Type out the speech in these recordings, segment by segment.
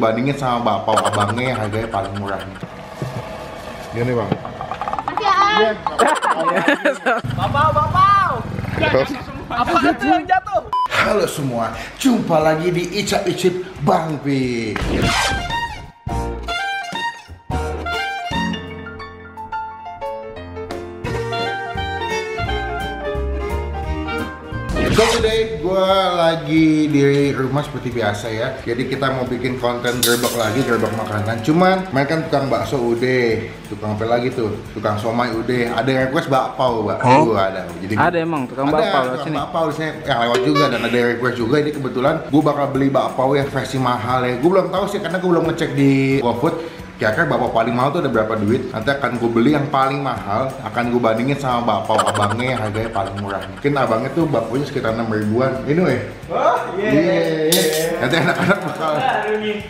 Bandingin sama bakpao abangnya yang harganya paling murah nih. Gini bang. Iya. Bapak. Apa itu yang jatuh? Halo semua, jumpa lagi di Icap Icip Bang Pi. So today gue lagi di rumah seperti biasa ya. Jadi kita mau bikin konten gerbek lagi, gerbek makanan. Cuman main kan tukang bakso udah, tukang apa lagi tuh, tukang somai udah. Ada yang request bakpao, Mbak. Ada. Jadi ada emang tukang bakpao di sini. Bakpao di sini yang lewat juga dan ada yang request juga. Ini kebetulan gue bakal beli bakpao yang versi mahal ya. Gue belum tahu sih karena gue belum ngecek di GoFood. Kira-kira bakpao paling mahal tuh ada berapa duit. Nanti akan gue beli yang paling mahal, akan gue bandingin sama bakpao abangnya yang harganya paling murah. Mungkin abangnya tuh bakponya sekitar 6 ribuan. Ini weh. Oh iya. Nanti anak-anak bakal.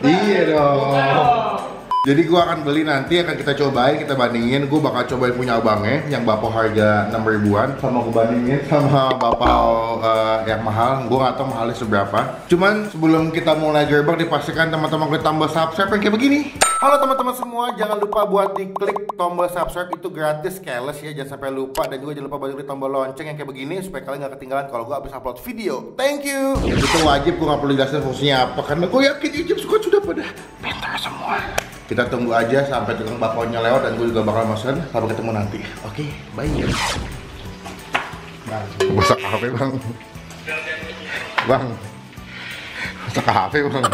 Iya dong. Jadi gue akan beli nanti, akan kita cobain, kita bandingin. Gue bakal cobain punya abangnya yang bakpao harga 6 ribuan sama gue bandingin sama bakpao yang mahal. Gue gak tau mahalnya seberapa. Cuman sebelum kita mulai gerbek, dipastikan teman-teman klik tombol subscribe yang kayak begini. Halo teman-teman semua, jangan lupa buat diklik tombol subscribe, itu gratis, keles ya, jangan sampai lupa. Dan juga jangan lupa buat klik tombol lonceng yang kayak begini supaya kalian gak ketinggalan kalau gue habis upload video. Thank you. Itu wajib, gue gak perlu jelasin fungsinya apa karena gue yakin Ijip suka sudah pada pintar semua. Kita tunggu aja sampai tukang bakpao-nya lewat dan gue juga bakal mesen. Sampai ketemu nanti. Oke, bye. Bang, masak apa bang? Bang, masak apa bang?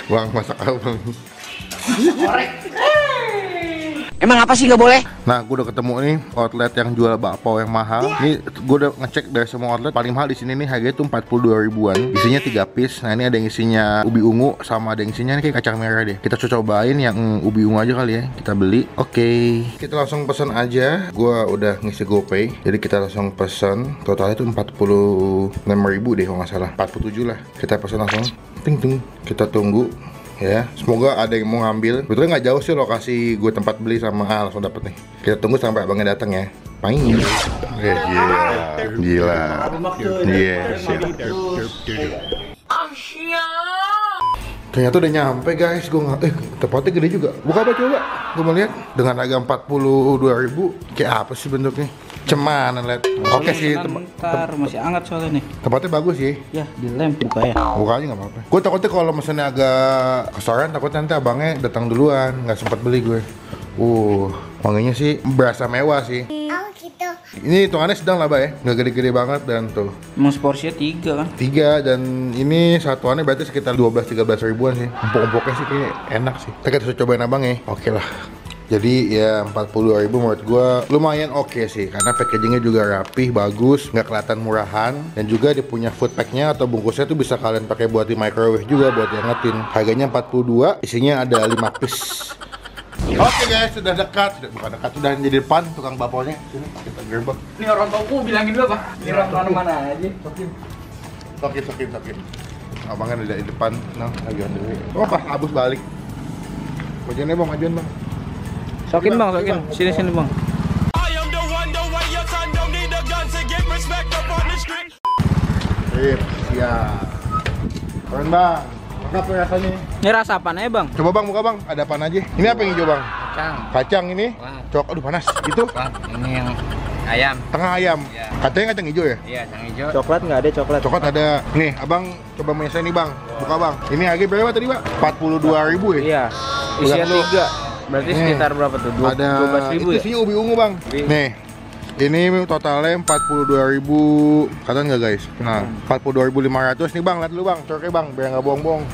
Bang, masak apa bang? Korek. Emang apa sih nggak boleh? Nah, gue udah ketemu nih outlet yang jual bakpao yang mahal. Ini gue udah ngecek dari semua outlet, paling mahal di sini nih harganya tuh 42 ribuan. Isinya 3 piece. Nah, ini ada yang isinya ubi ungu sama ada yang isinya nih kayak kacang merah deh. Kita cobain yang ubi ungu aja kali ya. Kita beli. Oke. Kita langsung pesen aja. Gue udah ngisi GoPay. Jadi kita langsung pesen. Totalnya tuh 46 ribu deh kalau nggak salah. 47 lah. Kita pesen langsung. Ting ting. Kita tunggu. Ya, semoga ada yang mau ngambil. Betul nggak jauh sih lokasi gue tempat beli sama langsung dapet nih. Kita tunggu sampai abangnya datang ya. Paling. Gila. Yes. Ternyata udah nyampe guys. Gue nggak. Tempatnya gede juga. Buka apa coba? Gue mau lihat. Dengan harga 42 ribu. Kayak apa sih bentuknya? Cemanan lihat. Oke sih. Ntar masih hangat soalnya nih. Tempatnya bagus sih. Ya dilem buka ya. Buka aja nggak apa-apa. Gue takutnya kalau mesennya agak kesorean, takutnya nanti abangnya datang duluan, nggak sempat beli gue. Wanginya sih berasa mewah sih. Oh gitu. Ini hitungannya sedang lah, Mbak ya. Nggak gede-gede banget dan tuh. Emang seporsinya 3 kan? 3 dan ini satuannya berarti sekitar 12-13 ribuan sih. Empuk-empuknya sih kayak enak sih. Kita cobain abang ya. Oke lah. Jadi ya 42 ribu menurut gue lumayan oke sih. Karena packagingnya juga rapih, bagus, nggak kelihatan murahan. Dan juga dia punya food packnya atau bungkusnya tuh bisa kalian pakai buat di microwave juga buat diangetin. Harganya 42, isinya ada 5 piece. Oke guys, sudah dekat, bukan dekat, sudah jadi depan tukang bakpao-nya. Sini kita gerbek. Ini orang toku bilangin dulu apa? Ini orang mana aja. Tokin. Abangnya udah di depan. Nah, lagi on the way. Oh, pas abus balik. Majuan bang, majuan bang. Sokin bang, sokin. Sini bang. Siap. Keren bang. Lengkap tuh rasanya. Ini rasa apaan ya bang? Coba bang, buka bang. Ada apaan aja? Ini apa yang hijau bang? Kacang ini. Aduh panas. Itu? Ini yang ayam. Tengah ayam. Iya. Katanya kacang hijau ya? Iya, yang hijau. Coklat nggak ada coklat. Coklat ada. Nih, abang coba menyesal nih bang. Buka bang. Ini harga berapa tadi pak? 42 ribu ya? Iya. Isinya 3. Berarti sekitar berapa tuh? Ada 12 ribu ya? isinya ubi ungu bang. Nih. Ini totalnya 42 ribu. Kalian nggak guys? Nah, 42.500 nih bang. Lihat dulu bang. Coknya bang, biar nggak bohong-bohong.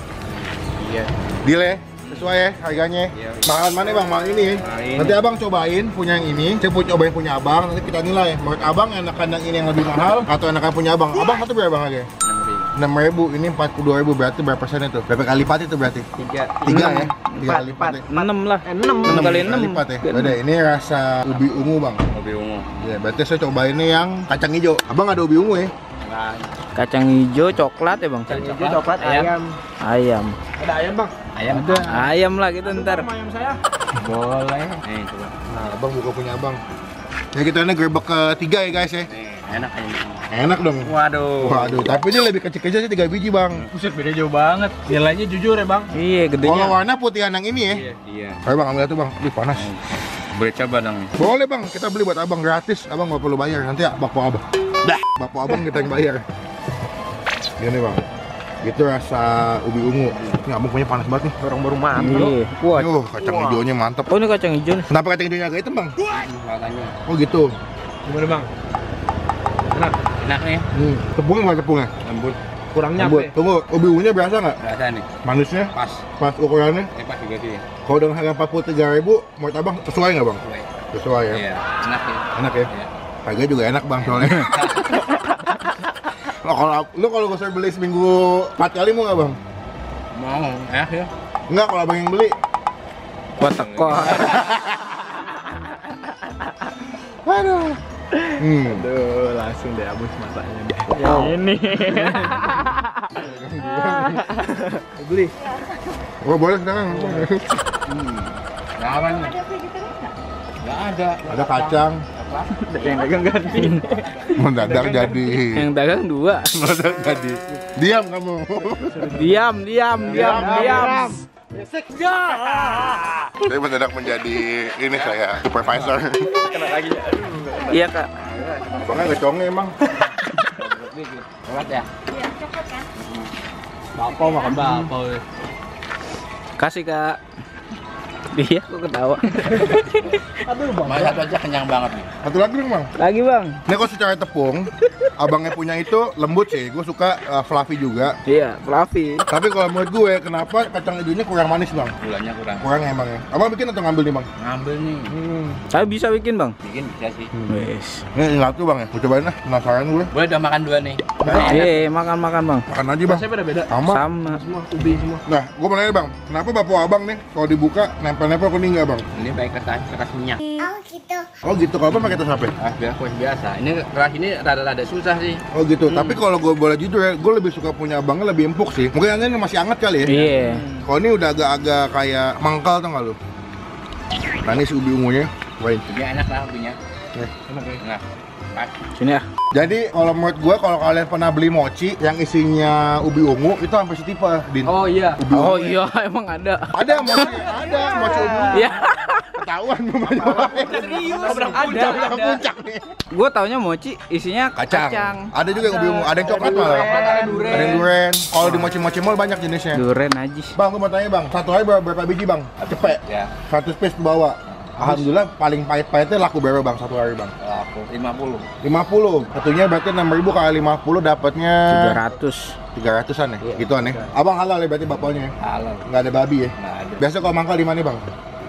Iya. Deal ya? Sesuai ya harganya? Iya. Mahalan mana bang? Mahal ini ya? Nanti abang cobain punya yang ini. Saya cobain punya abang. Nanti kita nilai. Menurut abang enakan yang ini yang lebih mahal atau enakan punya abang? Abang satu berapa harganya? 6.000, ini 42.000, berarti berapa persen itu? Berapa kali lipat itu berarti? 3 ya? 3 kali lipat ya? 6 lah. 6 kali 6 lipat ya? Udah, ini rasa ubi ungu bang. Ubi ungu. Ya, berarti saya cobainnya yang kacang hijau. Abang ada ubi ungu ya? Kacang hijau coklat ya bang? Kacang hijau coklat ayam. Ada ayam bang? Ayam ada. Ayam lah gitu ntar. Ayam saya. Boleh. Nih coba. Nah, abang buka punya abang. Ya kita ini gerbek ketiga ya guys ya. Nih, enak ayam. Enak dong. Waduh. Waduh, tapi dia lebih kecil-kecil sih 3 biji bang. Buset, beda jauh banget. Nilainya jujur ya bang. Iya, Kalau gedenya. warna putihan yang ini ya. Iya. Ayo bang, ambil tuh bang. Ih panas. Boleh coba dong. Boleh bang, kita beli buat abang gratis. Abang nggak perlu bayar. Nanti ya bapak abang. Dah, bapak abang kita yang bayar. Gini bang. Itu rasa ubi ungu. Ini abang punya panas banget nih. Baru makan. Iya. Kuat. Kacang hijaunya mantep. Oh, ini kacang hijau. Kenapa kacang hijaunya agak hitam bang? Makanya. Oh gitu. Gimana bang? Enak. Enak nih. Tepungnya mana tepungnya? Lembut. Kurangnya Lembut. apa? Tunggu, ubi ungunya berasa nggak? Enggak ada nih. Manisnya? Pas. Pas ukurannya? Pas juga sih. Kalau dengan harga 43.000, menurut abang sesuai nggak bang? Sesuai ya? Iya. Enak ya. Enak ya? Iya. Harga juga enak bang soalnya. Lu kalau gue beli seminggu 4 kali mau nggak bang? Mau. Enak ya. Enggak, kalau abang yang beli. Gua teko. Aduh. Aduh, langsung deh habis matanya deh. Ini. Beli. Oh boleh sekarang. Apa nih? Enggak ada. Ada kacang. Yang dagang ganti. Mendadak jadi. Yang dagang 2. Mendadak jadi. Diam kamu. Diam. Saya mendadak menjadi ini saya supervisor. Iya, Kak. Abangnya ngeconge emang. Lewat ya? Iya, coklat kan? Bapak makan bapak. Kasih, Kak. Iya, kok ketawa. Aduh bang. Mas satu aja kenyang banget nih. Satu lagi dong bang. Lagi, Bang. Ini kalau secara tepung, abangnya punya itu lembut sih. Gue suka fluffy juga. Iya, fluffy. Tapi kalau menurut gue, kenapa kacang hijaunya kurang manis bang? Gulanya kurang. Kurang emang ya. Abang bikin atau ngambil nih bang? Ngambil nih. Saya bisa bikin, Bang. Bikin bisa sih. Wes. Ini satu bang ya. Gue cobain lah. Penasaran gue. Boleh udah makan 2 nih. Makan, Bang. Makan aja bang. Rasanya beda-beda. Sama. Sama. Semua ubi semua. Nah, gue mau nanya bang, kenapa bapak abang nih kalau dibuka nempel-nempel kuning nggak bang? Ini pakai kertas minyak. Oh gitu. Oh gitu, kalau abang pakai tas apa? Biar kuas biasa. Ini keras ini rada-rada susah sih. Oh gitu, tapi kalau gue boleh jujur ya, gue lebih suka punya abangnya lebih empuk sih. Mungkin ini masih hangat kali ya? Iya. Kalau ini udah agak-agak kayak mangkal tuh nggak lu? Nah ini si ubi ungunya, wain. Ini enak lah punya. Enak ya. Enak. Pas. Sini ya. Jadi kalau menurut gue, kalau kalian pernah beli mochi yang isinya ubi ungu, itu sampai setipe, Din. Oh iya. Ubi ungu Oh ya. iya, emang ada. Ada mochi ubi ungu. Iya. Ketahuan gue banyak. Serius. Udah puncak nih. Gua taunya mochi isinya Kacang. Ada juga yang ubi ungu, ada yang coklat malah. Ada durian. Ada yang durian. Kalau di mochi-mochi mall banyak jenisnya. Duren aja. Bang, gue mau tanya bang, satu hari berapa biji bang? Cepet. Ya. 100 piece bawa. Alhamdulillah paling pahit-pahitnya laku berapa bang satu hari bang? Aku 50. 50. Satunya berarti 6.000 kali 50 dapatnya 300. 300-an ya? Gitu aneh. Abang halal ya berarti bapaknya ya? Halal. Nggak ada babi ya? Nggak ada. Biasa kalau mangkal di mana bang?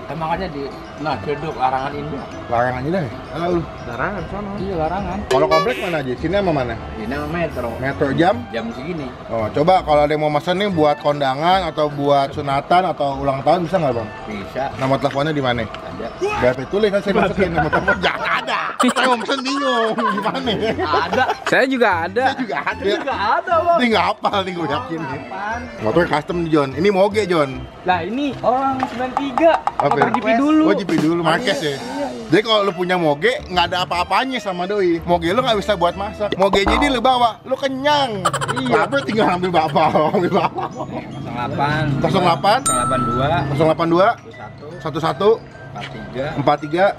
Makanya di Cedok larangan Indah. Larangan aja deh. Halo lu. Larangan sono. Iya, larangan. Kalau komplek mana aja? Sini sama mana? Ini nama metro. Metro jam? Jam segini. Oh, coba kalau ada yang mau pesan nih buat kondangan atau buat sunatan atau ulang tahun bisa nggak bang? Bisa. Nama teleponnya di mana? Ada. Biar tulis kan saya masukin nama telepon. Jangan ada. Saya mau pesen bingung gimana? Ada. Saya juga ada. Saya juga ada. Enggak ada bang. Ini nggak hafal nih gue yakin nih. Motor custom nih John. Ini moge John. Lah ini orang 93. Apa ya? Motor GP dulu. Oh GP dulu, Marquez ya. Jadi kalau lu punya moge nggak ada apa-apanya sama doi. Moge lu nggak bisa buat masak. Mogenya ini lu bawa, lu kenyang. Iya. Lapar tinggal ambil bapak, ambil bapak. 08 08 82 082 11 43 43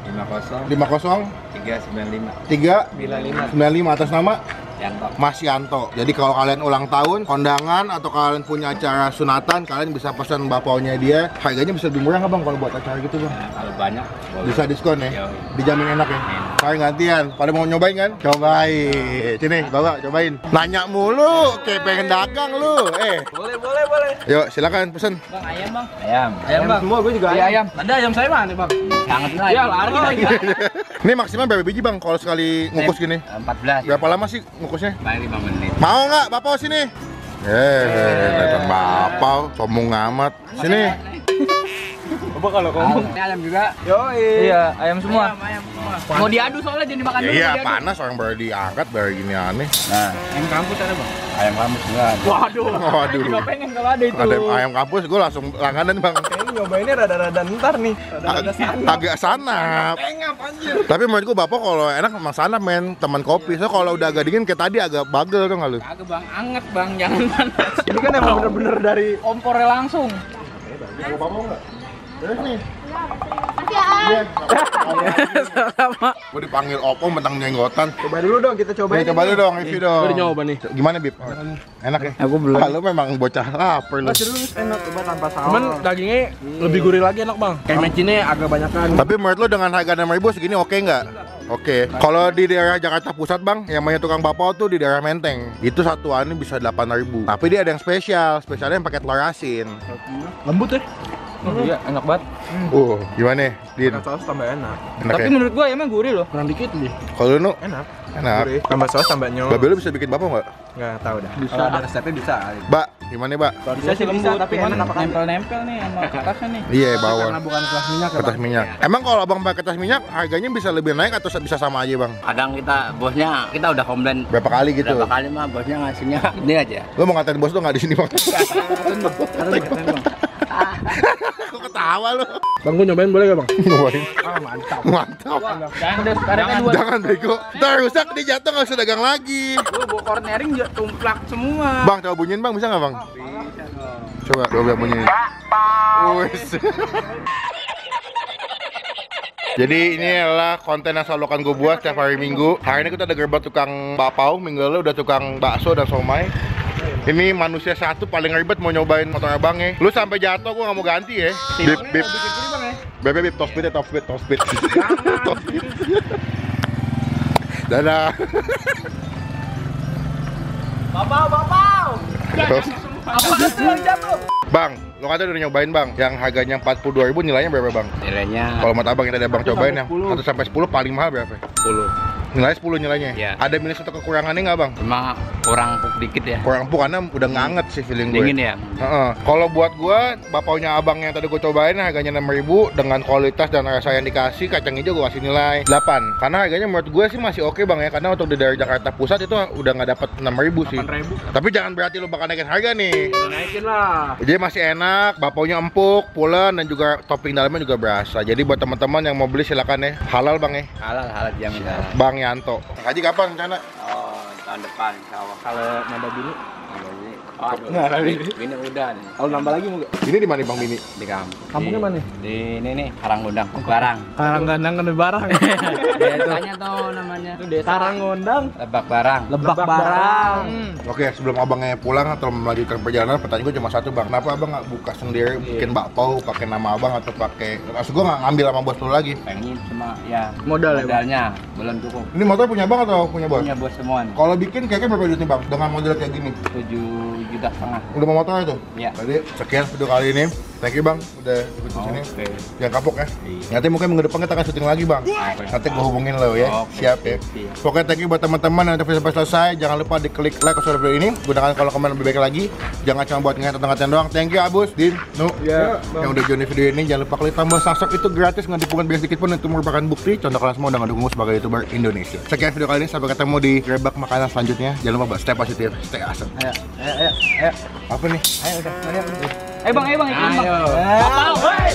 50 50 395 395 atas nama Yanto. Mas Yanto. Jadi kalau kalian ulang tahun, kondangan atau kalian punya acara sunatan, kalian bisa pesan bapaunya dia. Harganya bisa lebih murah nggak bang kalau buat acara gitu bang? Nah, kalau banyak boleh. Bisa diskon ya? Yoi. Dijamin enak ya? Kalian gantian. Pada mau nyobain kan? Cobain. Sini, bawa cobain. Nanya mulu, kayak pengen dagang lu. Boleh. Yuk, silakan pesen. Bang, ayam bang. Ayam. Ayam bang. Semua gue juga Iya, ayam. Ada ayam saya mana bang? Sangat lah. Ya lari lagi. Ini maksimal berapa biji bang kalau sekali ngukus gini? 14. Berapa lama sih ngukusnya? Paling 5 menit. Mau nggak bapak sini? Datang bapak, sombong amat. Sini. Coba kalau ngomong. Ini ayam juga. Yoi. Iya, ayam semua. Ayam semua. Mau diadu soalnya jadi makan dulu. Iya, diadu. panas orang baru diangkat, baru gini aneh. Nah, ayam kampus ada bang. Ayam kampus enggak. Waduh. Waduh. Juga pengen kalau ada itu. Ada ayam kampus, gue langsung langganan bang. Kayaknya nyobainnya rada-rada ntar nih. Rada-rada sana. Agak sanap. Pengap anjir. Tapi menurut gue bapak kalau enak emang sanap men, teman kopi. So kalau udah agak dingin kayak tadi agak bagel tuh nggak lu? Kagak bang, anget bang, jangan panas. Ini kan emang bener-bener dari Kompornya langsung. Mau bapak nggak? Nih. Iya. Sama. Gue dipanggil Oppo mentang jenggotan. Coba dulu dong, kita cobain. Coba dulu dong, review dong. Udah nyoba nih. Gimana Bib? Enak ya? Aku belum. Ah, lu memang bocah lapar lu. Serius enak, coba tanpa saus. Cuman dagingnya lebih gurih lagi enak bang. Kayak mecinnya agak banyakan. Tapi menurut lu dengan harga 6.000 segini oke nggak? Oke. Kalau di daerah Jakarta Pusat bang, yang banyak tukang bakpao tuh di daerah Menteng. Itu satuannya bisa 8.000. Tapi dia ada yang spesial, spesialnya yang pakai telur asin. Lembut ya. Iya, enak banget. Gimana, Din? Pakai saus tambah enak. Enak Tapi ya? menurut gua emang gurih loh. Kurang dikit nih. Kalau lu, Enak. enak. Gurih. Tambah saus tambah nyos. Babe lu bisa bikin bapak nggak? Nggak tahu dah. Bisa. Kalau ada resepnya bisa. Mbak, gimana Mbak? Bisa sih lembut, tapi cuman enak apa kagak? nempel-nempel nih sama kertasnya nih. Iya, Karena bawah. bukan kelas minyak ya, Kertas Bang? minyak. Emang kalau abang pakai kertas minyak, harganya bisa lebih naik atau bisa sama aja bang? Kadang kita udah komplain Berapa kali gitu? berapa kali mah bosnya ngasihnya ini aja. Lu mau ngatain bos lu nggak di sini bang? Kok ketawa lu? Bang, gua nyobain boleh gak bang? Nyobain. Mantap. Mantap. Jangan Jangan bego. Ntar rusak dia jatuh nggak usah dagang lagi. Lu bawa cornering juga tumplak semua. Bang, coba bunyiin bang, bisa nggak bang? Coba bunyiin. Wes. Jadi ini adalah konten yang selalu akan gue buat setiap hari Minggu. Hari ini kita udah gerbang tukang bakpao, minggu lalu udah tukang bakso dan somai. Ini manusia satu paling ribet mau nyobain motor abangnya. Lu sampai jatuh gue nggak mau ganti ya. Bip bip. Bip, top speed ya, top speed. Top speed. Dadah. Bapak. Terus. Apa itu yang jatuh? Bang, lo kata udah nyobain bang, yang harganya 42.000 nilainya berapa bang? Nilainya Kalau menurut abang yang tadi abang cobain yang 1 sampai 10 paling mahal berapa? 10. Nilainya 10 nilainya? Iya. Ada minus atau kekurangannya nggak bang? Cuma kurang empuk dikit ya. Kurang empuk karena udah nganget sih feeling gue. Dingin ya. Kalau buat gue, bapaunya abang yang tadi gue cobain harganya 6.000 dengan kualitas dan rasa yang dikasih, kacang hijau gue kasih nilai 8. Karena harganya menurut gue sih masih oke bang ya, karena untuk di daerah Jakarta Pusat itu udah nggak dapat 6.000 sih. 8.000. Tapi jangan berarti lo bakal naikin harga nih. Naikin lah. Jadi masih enak, bapaunya empuk, pulen dan juga topping dalamnya juga berasa. Jadi buat teman-teman yang mau beli silakan ya. Halal bang ya. Halal jamin halal. Bang Yanto. Haji kapan rencana? Oh, tahun depan insya Allah. Kalau nambah bini, Aduh, nggak ada ini udah nih. kalau nambah lagi mau nggak? Ini di mana bang Bini? Di kampung. Kampungnya mana? Di ini nih, Karangondang, Barang. Karangondang kan barang. Desanya tuh namanya. Itu desa Karangondang. Lebak Barang. Lebak barang. Oke, sebelum abangnya pulang atau melanjutkan perjalanan, pertanyaan gue cuma satu bang. Kenapa abang nggak buka sendiri, bikin bakpao, pakai nama abang atau pakai? Maksud gue nggak ngambil sama bos lu lagi. Pengen cuma ya Modal ya, Bang? modalnya belum cukup. Ini motor punya bang atau punya bos? Punya bos semua nih. Kalau bikin kayaknya berapa duit nih bang? Dengan model kayak gini? 7,5 juta. Udah mau motor itu? Iya. Jadi sekian video kali ini. Thank you bang, udah ikut kesini. Oke. Jangan kapok ya. Iya. Nanti mungkin minggu depan kita akan syuting lagi bang. Nanti gue hubungin lo ya. Oke. Siap ya. Siap. Pokoknya thank you buat teman-teman yang udah sampai selesai. Jangan lupa diklik like kalau sudah video ini. Gunakan kalau komen lebih baik lagi. Jangan cuma buat ngehat tentang doang. Thank you Abus, Din, Nu. Iya, Yang udah join di video ini. Jangan lupa klik tombol subscribe, itu gratis, nggak dipungut biaya sedikit pun. Itu merupakan bukti contoh kalian semua udah ngedukung gue sebagai YouTuber Indonesia. Sekian video kali ini, sampai ketemu di Gerbak Makanan selanjutnya. Jangan lupa stay positif, stay awesome. Ayo. Apa nih? Ayo udah. Ayo. Bang, iklan bang. Ayo. Bapak, woi.